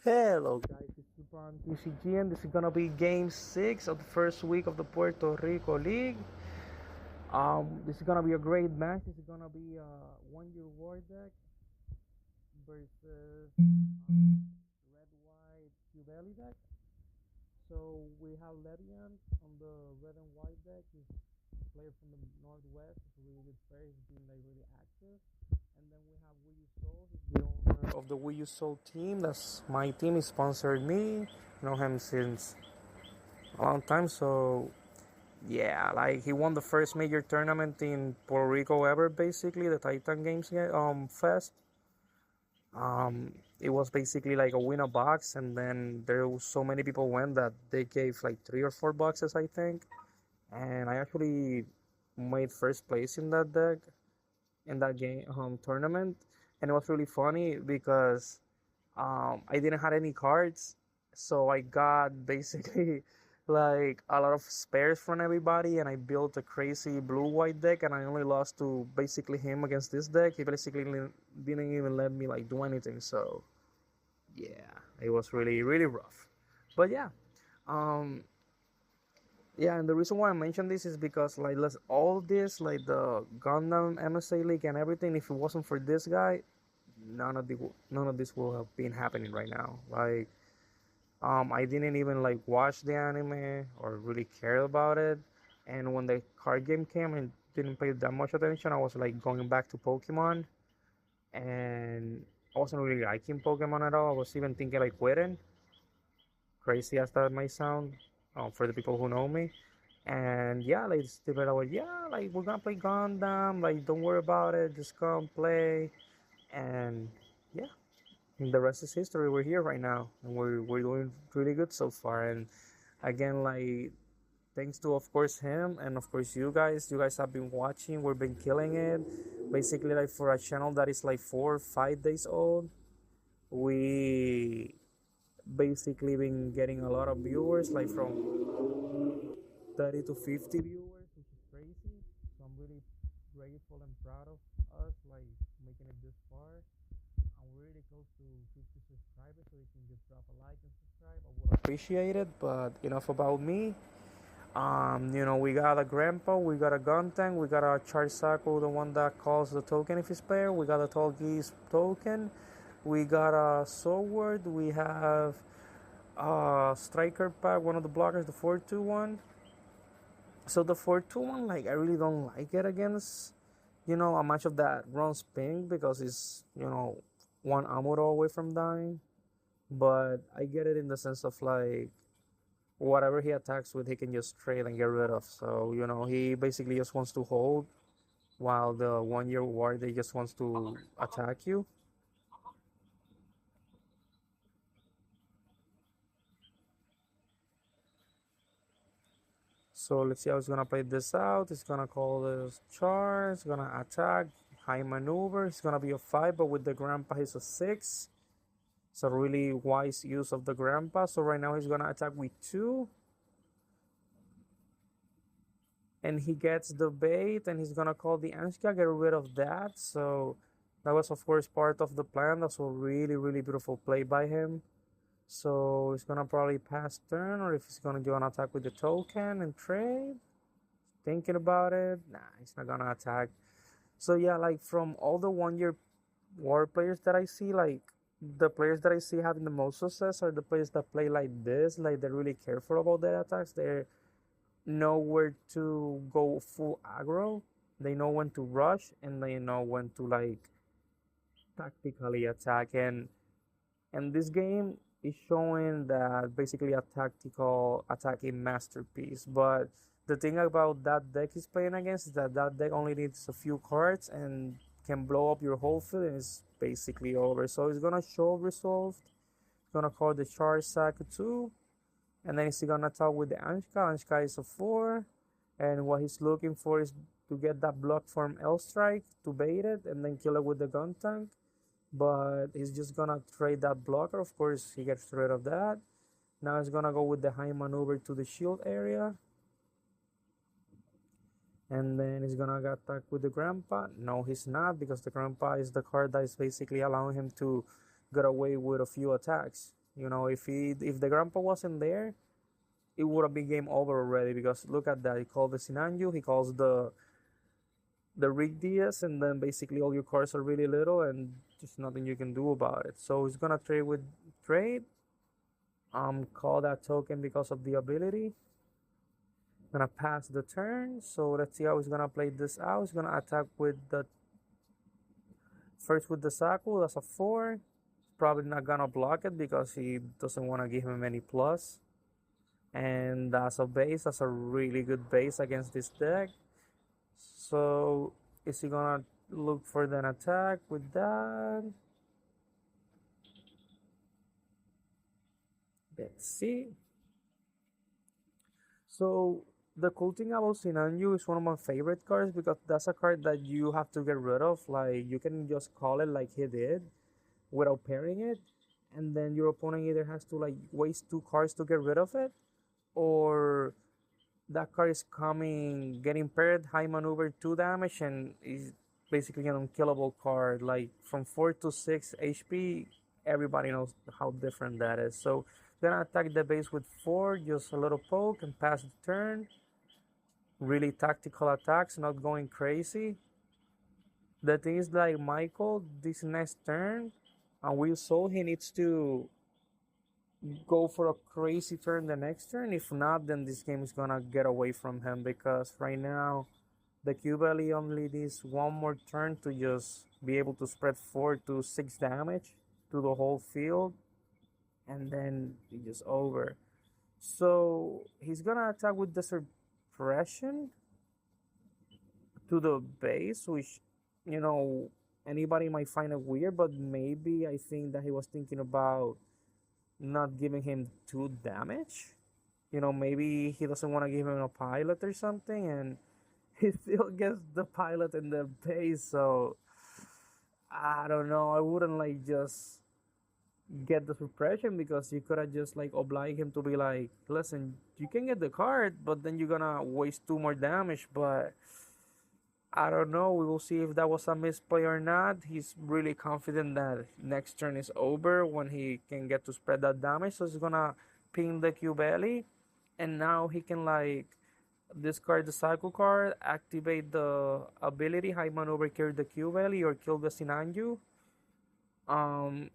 Hello guys, this is Ron TCG and this is gonna be game 6 of the first week of the Puerto Rico League. This is gonna be a great match. This is gonna be a 1 year war deck versus red white Belly deck. So we have LAVIANT on the red and white deck. He's a player from the northwest. He's a really good player. He's been like really active. And then we have WEUSESOUL. He's the owner of the WEUSESOUL team. That's my team. He sponsored me. Know him since a long time. So yeah, like he won the first major tournament in Puerto Rico ever, basically the Titan Games Fest. It was basically like a win a box, and then there was so many people went that they gave like 3 or 4 boxes, I think. And I actually made first place in that deck in that game tournament, and it was really funny because I didn't have any cards, so I got basically like a lot of spares from everybody, and I built a crazy blue-white deck, and I only lost to basically him against this deck. He basically didn't even let me like do anything, so yeah, it was really really rough. But yeah, um, yeah, and the reason why I mentioned this is because like let's all this like the Gundam MSA League and everything. If it wasn't for this guy, none of this will have been happening right now. Like I didn't even like watch the anime or really care about it. And when the card game came and didn't pay that much attention, I was like going back to Pokemon, and I wasn't really liking Pokemon at all. I was even thinking like quitting. Crazy as that might sound, for the people who know me. And yeah, like Steve was, yeah, like we're gonna play Gundam, like don't worry about it, just come play. And yeah, and the rest is history. We're here right now, and we're doing really good so far. And again, like thanks to of course him and of course you guys. You guys have been watching. We've been killing it. Basically, like for a channel that is like 4 or 5 days old, we basically been getting a lot of viewers, like from 30 to 50 viewers, which is crazy. So I'm really grateful and proud of us, like making it this far. I'm really close to 50 subscribers, so you can just drop a like and subscribe. I would appreciate it. But enough about me. We got a grandpa, we got a gun tank, we got a Charsaku, the one that calls the token if it's spare. We got a tall geese token. We got a sword. We have striker pack, one of the blockers, the 4-2-1. So the 4-2-1, like I really don't like it against a match of that runs pink because it's one ammo away from dying. But I get it in the sense of like whatever he attacks with, he can just trade and get rid of. So he basically just wants to hold, while the 1 year war they just wants to attack you. So let's see how he's gonna play this out. He's gonna call this charge. He's gonna attack, high maneuver. It's gonna be a 5, but with the grandpa he's a 6. It's a really wise use of the grandpa. So right now he's gonna attack with 2, and he gets the bait, and he's gonna call the Anshka, get rid of that. So that was of course part of the plan. That's a really really beautiful play by him. So he's gonna probably pass turn, or if he's gonna do an attack with the token and trade. Thinking about it, nah, he's not gonna attack. So yeah, like from all the 1 year war players that I see, like the players that I see having the most success are the players that play like this. Like they're really careful about their attacks. They know where to go full aggro. They know when to rush, and they know when to like tactically attack. And this game is showing that basically a tactical attacking masterpiece. But the thing about that deck he's playing against is that that deck only needs a few cards and can blow up your whole field, and it's basically over. So he's gonna show resolved. He's gonna call the charge sack 2, and then he's gonna talk with the Anshka. Anshka is a 4, and what he's looking for is to get that block from L strike to bait it and then kill it with the gun tank. But he's just gonna trade that blocker. Of course, he gets rid of that. Now he's gonna go with the high maneuver to the shield area, and then he's gonna get attack with the grandpa. No, he's not, because the grandpa is the card that is basically allowing him to get away with a few attacks. You know, if the grandpa wasn't there, it would have been game over already. Because look at that, he called the Sinanju, he calls the Rick Diaz, and then basically all your cards are really little, and there's nothing you can do about it. So he's gonna trade with trade. Call that token because of the ability. Gonna pass the turn. So let's see how he's gonna play this out. He's gonna attack with the first with the Saku. That's a 4. Probably not gonna block it because he doesn't want to give him any plus. And that's a base. That's a really good base against this deck. So is he gonna look for an attack with that? Let's see. So the cool thing about Sinanju is one of my favorite cards because that's a card that you have to get rid of. Like you can just call it like he did without pairing it, and then your opponent either has to like waste 2 cards to get rid of it, or that card is coming, getting paired, high maneuver, 2 damage, and is basically an unkillable card. Like from 4 to 6 HP, everybody knows how different that is. So gonna attack the base with 4, just a little poke and pass the turn. Really tactical attacks, not going crazy. The thing is, like Michael, this next turn, and Will Soul, he needs to go for a crazy turn the next turn. If not, then this game is gonna get away from him because right now the Q-Belly only needs one more turn to just be able to spread 4 to 6 damage to the whole field, and then it's just over. So he's gonna attack with the suppression to the base, which, you know, anybody might find it weird, but maybe I think that he was thinking about not giving him 2 damage. You know, maybe he doesn't want to give him a pilot or something, and he still gets the pilot in the base. So I don't know. I wouldn't like just get the suppression because you could have just like obliged him to be like, listen, you can get the card, but then you're gonna waste 2 more damage. But I don't know. We will see if that was a misplay or not. He's really confident that next turn is over when he can get to spread that damage. So he's gonna ping the Q belly, and now he can like discard the cycle card, activate the ability high maneuver, carry the Q belly, or kill the Sinanju. Um,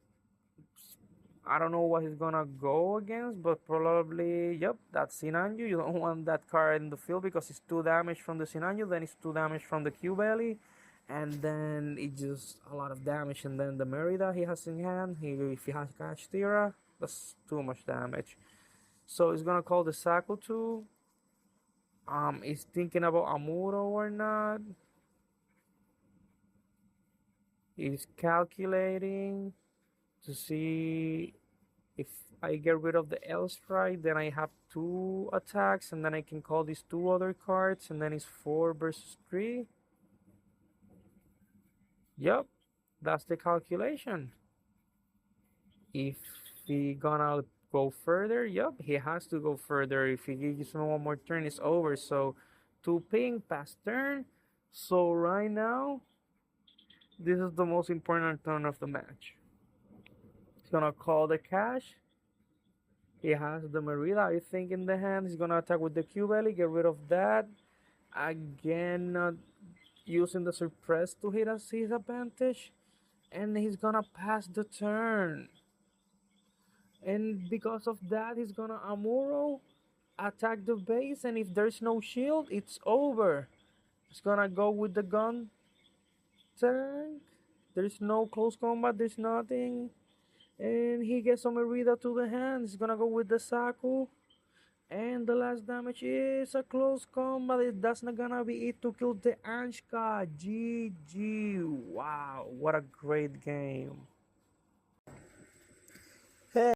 I don't know what he's gonna go against, but probably, yep, that's Sinanju. You don't want that card in the field because it's 2 damage from the Sinanju, then it's 2 damage from the Q belly, and then it's just a lot of damage. And then the Merida he has in hand, if he has KASH Tira, that's too much damage. So he's gonna call the Sakutu. He's thinking about Amuro or not. He's calculating to see if I get rid of the L strike, then I have 2 attacks, and then I can call these 2 other cards, and then it's 4 versus 3. Yep, that's the calculation. If he gonna go further, yep, he has to go further. If he gives me 1 more turn, it's over. So 2 ping, pass turn. So right now, this is the most important turn of the match. He's gonna call the KASH. He has the Merida, I think, in the hand. He's gonna attack with the Q belly, get rid of that. Again, not using the suppress to hit us his advantage. And he's gonna pass the turn. And because of that, he's gonna Amuro, attack the base, and if there's no shield, it's over. He's gonna go with the gun tank. There's no close combat, there's nothing. And he gets some Merida to the hand. He's gonna go with the Saku. And the last damage is a close combat. That's not gonna be it to kill the Anshka. GG. Wow, what a great game.